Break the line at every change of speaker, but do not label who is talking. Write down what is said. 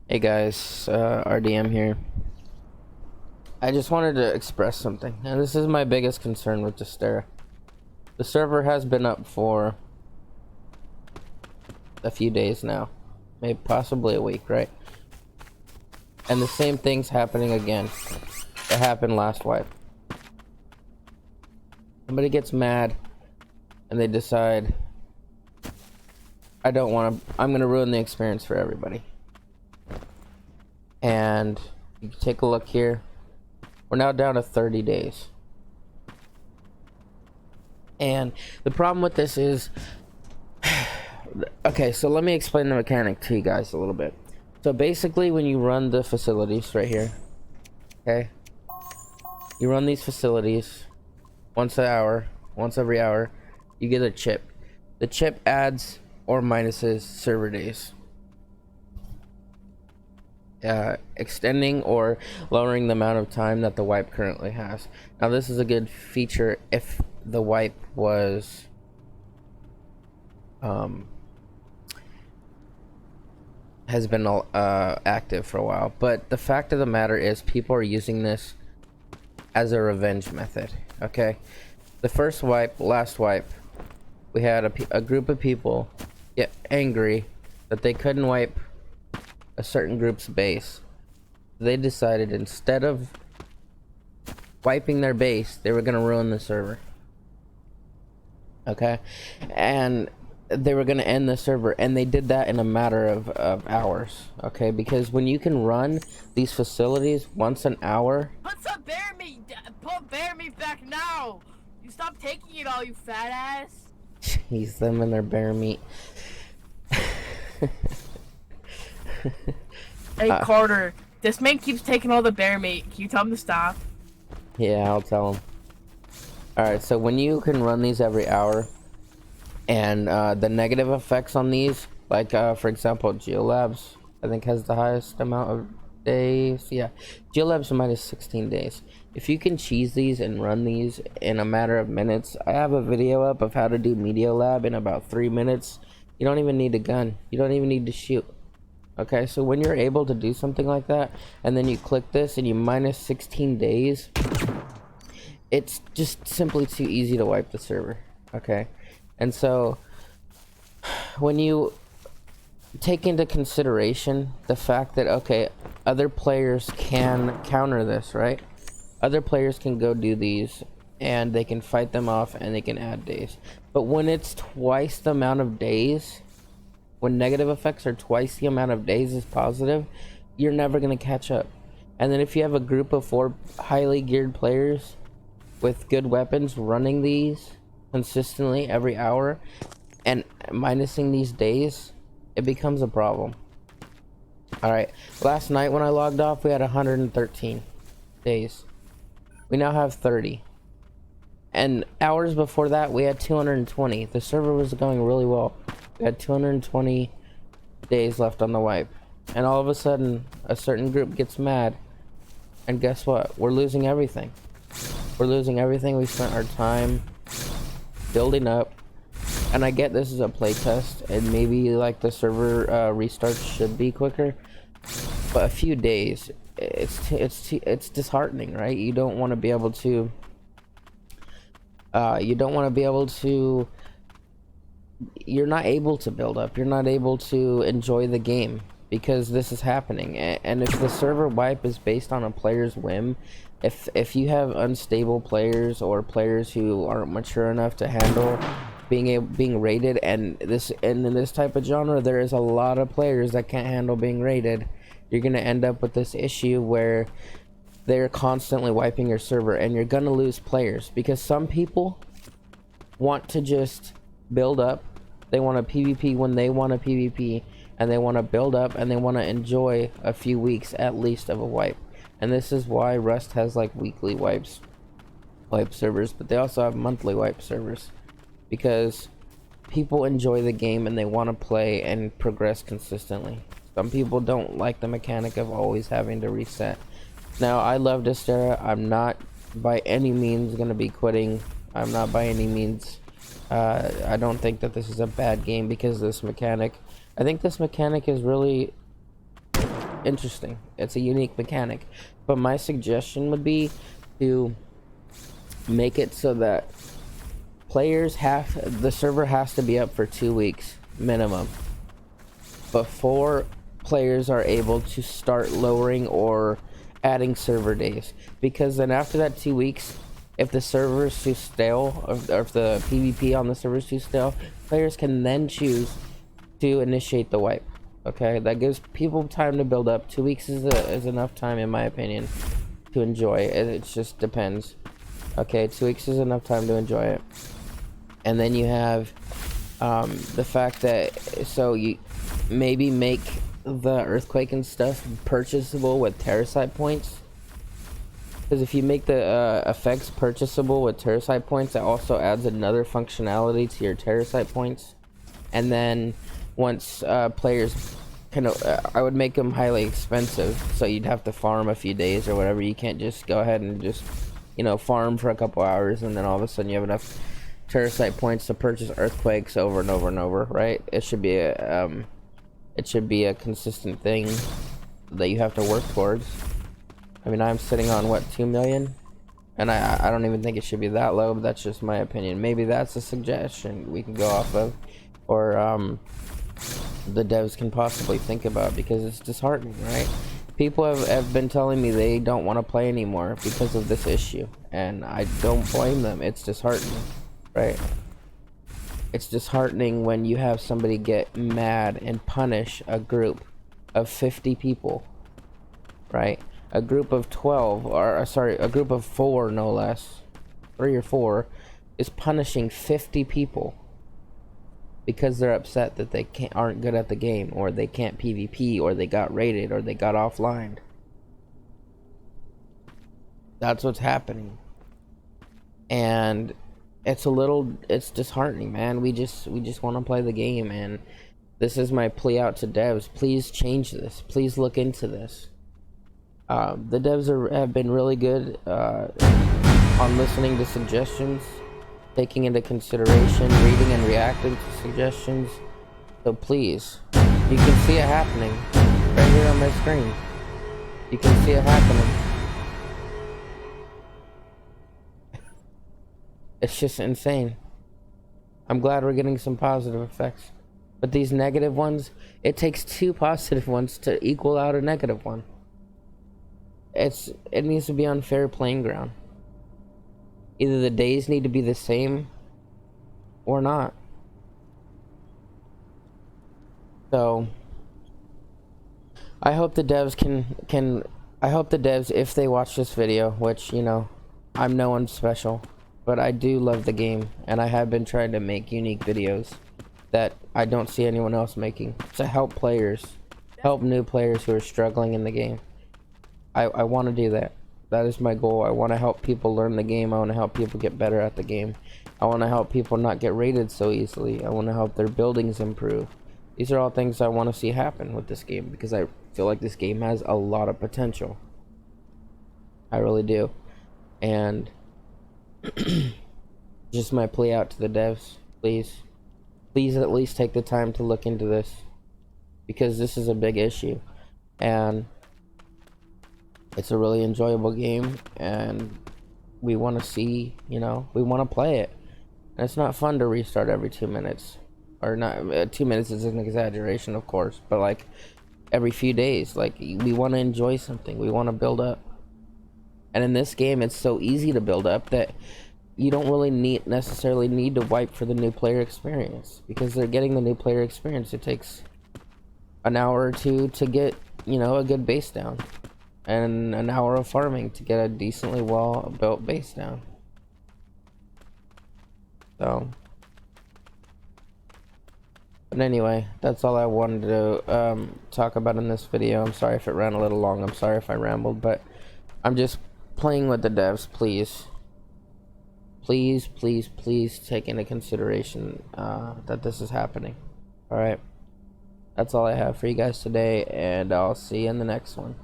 Hey guys, RDM here. I just wanted to express something, and this is my biggest concern with Dysterra. The server has been up for a few days now, maybe possibly a week, right? And the same thing's happening again. It happened last wipe. Somebody gets mad, and they decide, I'm gonna ruin the experience for everybody. And you can take a look here. We're now down to 30 days. And the problem with this is, okay, so let me explain the mechanic to you guys a little bit. So basically, when you run the facilities right here, okay, you run these facilities once every hour, you get a chip. The chip adds or minuses server days, extending or lowering the amount of time that the wipe currently has. Now this is a good feature if the wipe was has been active for a while, but the fact of the matter is people are using this as a revenge method. Okay, the first wipe, last wipe, we had a group of people get angry that they couldn't wipe a certain group's base. They decided instead of wiping their base, they were going to ruin the server. Okay, and they were going to end the server, and they did that in a matter of hours. Okay, because when you can run these facilities once an hour,
put some bear meat, put bear meat back now. You stop taking it all, you fat ass.
jeez, them and their bear meat.
Hey Carter, this man keeps taking all the bear meat. Can you tell him to stop?
Yeah, I'll tell them. Alright, so when you can run these every hour, and the negative effects on these, like for example, Geolabs, I think has the highest amount of days. Yeah, Geolabs minus 16 days. If you can cheese these and run these in a matter of minutes, I have a video up of how to do Media Lab in about 3 minutes. You don't even need a gun. You don't even need to shoot. Okay, so when you're able to do something like that, and then you click this and you minus 16 days, it's just simply too easy to wipe the server. Okay, and so when you take into consideration the fact that, okay, other players can counter this, right? Other players can go do these and they can fight them off and they can add days. But when it's twice the amount of days, when negative effects are twice the amount of days as positive, you're never going to catch up. And then if you have a group of 4 highly geared players with good weapons running these consistently every hour and minusing these days, it becomes a problem. Alright, last night when I logged off, we had 113 days. We now have 30. And hours before that, we had 220. The server was going really well. We had 220 days left on the wipe. And all of a sudden, a certain group gets mad. And guess what? We're losing everything. We're losing everything we spent our time building up. And I get this is a playtest, and maybe like the server restarts should be quicker. But a few days, it's disheartening, right? You don't want to be able to you're not able to build up, you're not able to enjoy the game because this is happening. And if the server wipe is based on a player's whim, if you have unstable players or players who aren't mature enough to handle being raided, and in this type of genre there is a lot of players that can't handle being raided, you're gonna end up with this issue where they're constantly wiping your server, and you're gonna lose players because some people want to just build up. They want a PvP when they want a PvP, and they want to build up and they want to enjoy a few weeks at least of a wipe. And this is why Rust has like weekly wipe servers, but they also have monthly wipe servers because people enjoy the game and they want to play and progress consistently. Some people don't like the mechanic of always having to reset. Now, I love Dysterra. I'm not by any means going to be quitting. I'm not by any means I don't think that this is a bad game because of this mechanic. I think this mechanic is really interesting. It's a unique mechanic. But my suggestion would be to make it so that the server has to be up for 2 weeks minimum before players are able to start lowering or adding server days, because then after that 2 weeks, if the server is too stale, or if the PvP on the server is too stale, players can then choose to initiate the wipe. Okay, that gives people time to build up. 2 weeks is enough time, in my opinion, to enjoy it. It just depends. Okay, 2 weeks is enough time to enjoy it. And then you have the fact that, so you maybe make the earthquake and stuff purchasable with Terrasite points, because if you make the effects purchasable with Terrasite points, that also adds another functionality to your Terrasite points. And then once players can, I would make them highly expensive, so you'd have to farm a few days or whatever. You can't just go ahead and just, you know, farm for a couple hours and then all of a sudden you have enough Terrasite points to purchase earthquakes over and over and over, right? It should be a consistent thing that you have to work towards. I mean, I'm sitting on what, 2 million, and I don't even think it should be that low, but that's just my opinion. Maybe that's a suggestion we can go off of, or the devs can possibly think about, because it's disheartening, right? People have been telling me they don't want to play anymore because of this issue, and I don't blame them. It's disheartening, right? It's disheartening when you have somebody get mad and punish a group of 50 people, right? A group of 12, or sorry, a group of 4, no less, 3 or 4, is punishing 50 people because they're upset that they aren't good at the game, or they can't PvP, or they got raided, or they got offline. That's what's happening, and it's disheartening, man. We just want to play the game, and this is my plea out to devs. Please change this. Please look into this. The devs have been really good on listening to suggestions, taking into consideration, reading and reacting to suggestions. So please, you can see it happening right here on my screen. You can see it happening. It's just insane. I'm glad we're getting some positive effects, but these negative ones, it takes 2 positive ones to equal out a negative one. It needs to be on fair playing ground. Either the days need to be the same or not. So I hope the devs I hope the devs, if they watch this video, which, you know, I'm no one special, but I do love the game, and I have been trying to make unique videos that I don't see anyone else making, to help players, help new players who are struggling in the game. I want to do that. That is my goal. I want to help people learn the game. I want to help people get better at the game. I want to help people not get raided so easily. I want to help their buildings improve. These are all things I want to see happen with this game, because I feel like this game has a lot of potential. I really do. And just my plea out to the devs, please at least take the time to look into this, because this is a big issue, and it's a really enjoyable game, and we want to see, you know, we want to play it. And it's not fun to restart every 2 minutes, or not. 2 minutes is an exaggeration, of course, but like every few days. Like, we want to enjoy something, we want to build up. And in this game, it's so easy to build up that you don't really necessarily need to wipe for the new player experience, because they're getting the new player experience. It takes an hour or 2 to get, you know, a good base down, and an hour of farming to get a decently well built base down. So, but anyway, that's all I wanted to talk about in this video. I'm sorry if it ran a little long. I'm sorry if I rambled, but I'm just playing with the devs. Please take into consideration that this is happening. All right, that's all I have for you guys today, and I'll see you in the next one.